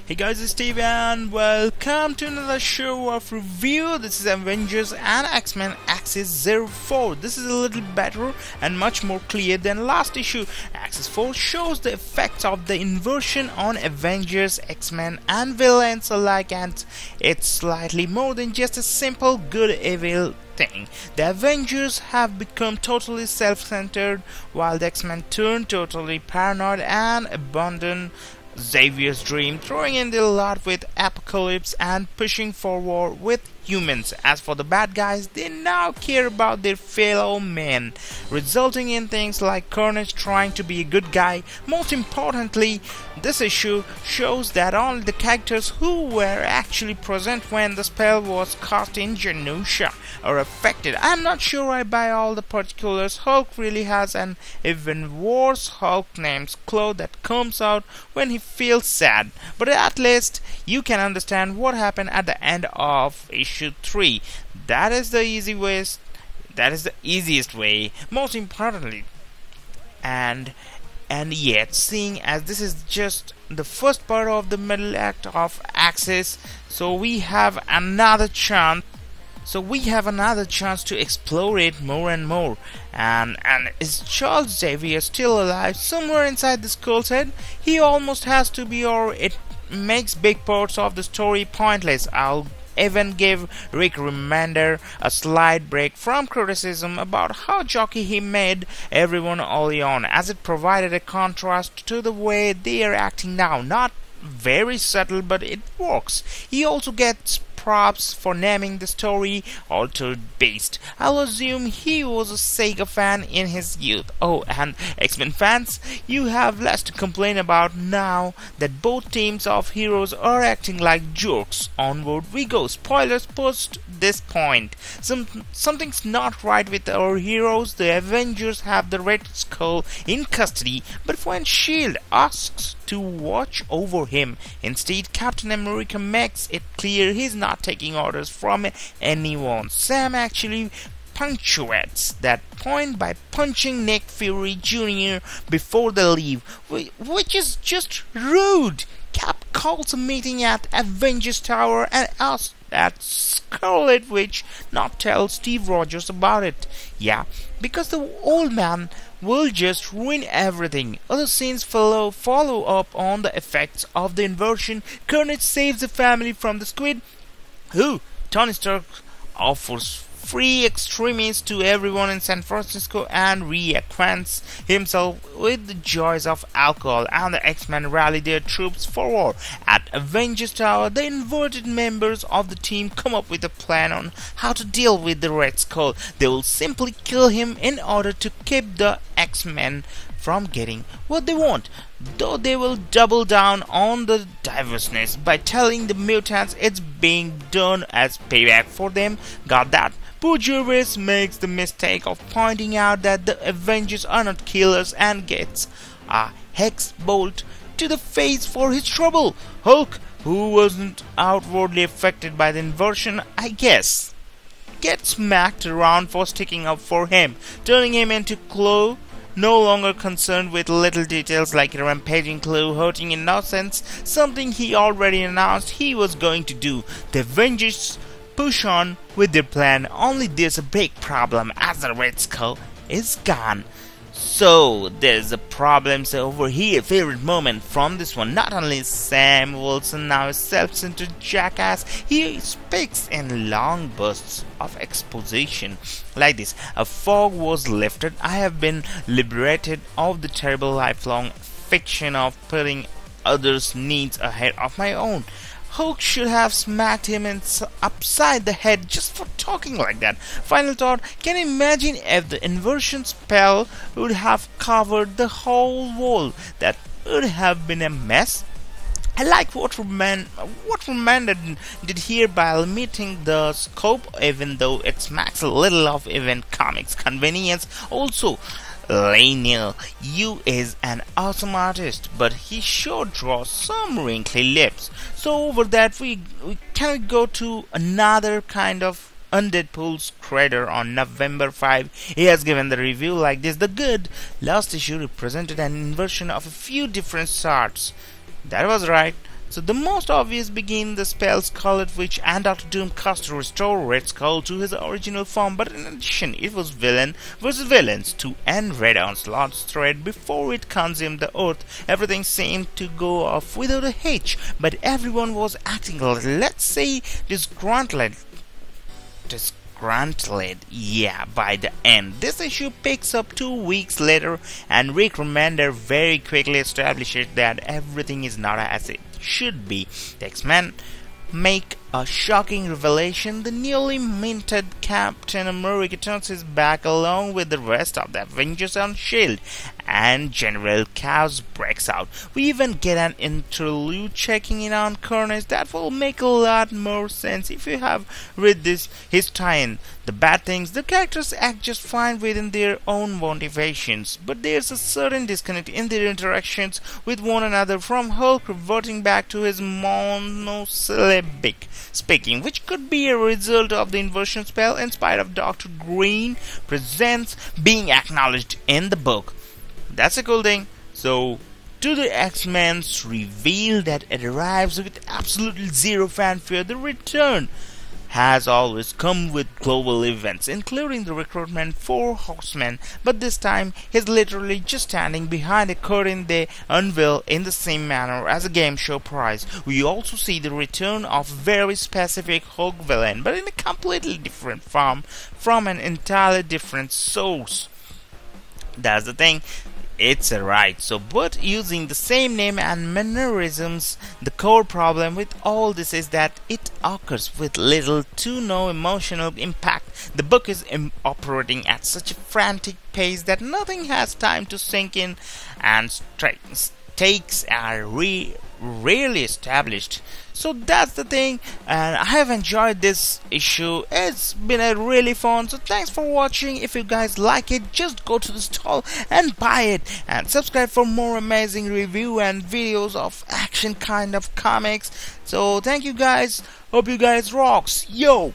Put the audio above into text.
Hey guys, it's Steve and welcome to another show of review. This is Avengers and X-Men Axis 04. This is a little better and much more clear than last issue. Axis 4 shows the effects of the inversion on Avengers, X-Men and villains alike, and it's slightly more than just a simple good-evil thing. The Avengers have become totally self-centered, while the X-Men turn totally paranoid and abandon Xavier's dream, throwing in the lot with Apocalypse and pushing for war with humans. As for the bad guys, they now care about their fellow men, resulting in things like Carnage trying to be a good guy. Most importantly, this issue shows that only the characters who were actually present when the spell was cast in Genosha are affected. I'm not sure I buy all the particulars. Hulk really has an even worse Hulk named KLUH that comes out when he feels sad, but at least you can understand what happened at the end of issue 3. That is the easiest way, most importantly. And yet, seeing as this is just the first part of the middle act of Axis, so we have another chance to explore it more and more. And is Charles Xavier still alive somewhere inside this girl's head? He almost has to be, or it makes big parts of the story pointless. I'll even give Rick Remender a slight break from criticism about how jockey he made everyone early on, as it provided a contrast to the way they are acting now. Not very subtle, but it works. He also gets props for naming the story Altered Beast. I'll assume he was a Sega fan in his youth. Oh, and X-Men fans, you have less to complain about now that both teams of heroes are acting like jerks. Onward we go. Spoilers post this point. Something's not right with our heroes. The Avengers have the Red Skull in custody, but when S.H.I.E.L.D. asks to watch over him, instead Captain America makes it clear he's not taking orders from anyone. Sam actually punctuates that point by punching Nick Fury Jr. before they leave, which is just rude. Cap calls a meeting at Avengers Tower and asks that Scarlet Witch not tell Steve Rogers about it. Yeah, because the old man will just ruin everything. Other scenes follow up on the effects of the inversion. Carnage saves the family from the squid, who Tony Stark offers free extremis to everyone in San Francisco and reacquaints himself with the joys of alcohol, and the X-Men rally their troops for war. At Avengers Tower, the inverted members of the team come up with a plan on how to deal with the Red Skull. They will simply kill him in order to keep the X-Men from getting what they want, though they will double down on the diverseness by telling the mutants it's being done as payback for them. Got that? Poor Jervis makes the mistake of pointing out that the Avengers are not killers and gets a hex bolt to the face for his trouble. Hulk, who wasn't outwardly affected by the inversion, I guess, gets smacked around for sticking up for him, turning him into KLUH, no longer concerned with little details like rampaging KLUH hurting innocents, something he already announced he was going to do. The Avengers push on with their plan, only there's a big problem as the Red Skull is gone. So there's a problem over here. Favorite moment from this one: not only is Sam Wilson now a self-centered jackass, he speaks in long bursts of exposition like this: a fog was lifted, I have been liberated of the terrible lifelong fiction of putting others' needs ahead of my own. Hulk should have smacked him upside the head just for talking like that. Final thought: can you imagine if the inversion spell would have covered the whole wall? That would have been a mess. I like what Remender did here by limiting the scope, even though it smacks a little of Event Comics convenience. Also, Laniel, you is an awesome artist, but he sure draws some wrinkly lips. So over that, we can go to another kind of Undeadpool's creator on November 5. He has given the review like this: the good last issue represented an inversion of a few different sorts. That was right. So the most obvious being the spell Scarlet Witch and Doctor Doom cast to restore Red Skull to his original form, but in addition it was villain versus villains to end Red Onslaught's thread before it consumed the earth. Everything seemed to go off without a hitch, but everyone was acting, let's say, disgruntled, by the end. This issue picks up 2 weeks later, and Remender very quickly establishes that everything is not as it should be. The X-Men make a shocking revelation. The newly minted Captain America turns his back along with the rest of the Avengers on S.H.I.E.L.D. and general chaos breaks out. We even get an interlude checking in on Carnage that will make a lot more sense if you have read his tie-in. The bad things, the characters act just fine within their own motivations, but there's a certain disconnect in their interactions with one another, from Hulk reverting back to his monosyllabic speaking, which could be a result of the inversion spell in spite of Dr. Green's presence being acknowledged in the book. That's a cool thing. So, to the X-Men's reveal that it arrives with absolutely zero fanfare, the return has always come with global events, including the recruitment for Horsemen, but this time he's literally just standing behind a curtain they unveil in the same manner as a game show prize. We also see the return of a very specific Hulk villain, but in a completely different form from an entirely different source. That's the thing. It's alright, but using the same name and mannerisms. The core problem with all this is that it occurs with little to no emotional impact. The book is operating at such a frantic pace that nothing has time to sink in, and stakes are rarely established. So that's the thing, and I have enjoyed this issue. It's been a really fun, so thanks for watching. If you guys like it, just go to the stall and buy it, and subscribe for more amazing review and videos of action kind of comics. So thank you guys, hope you guys rocks, yo!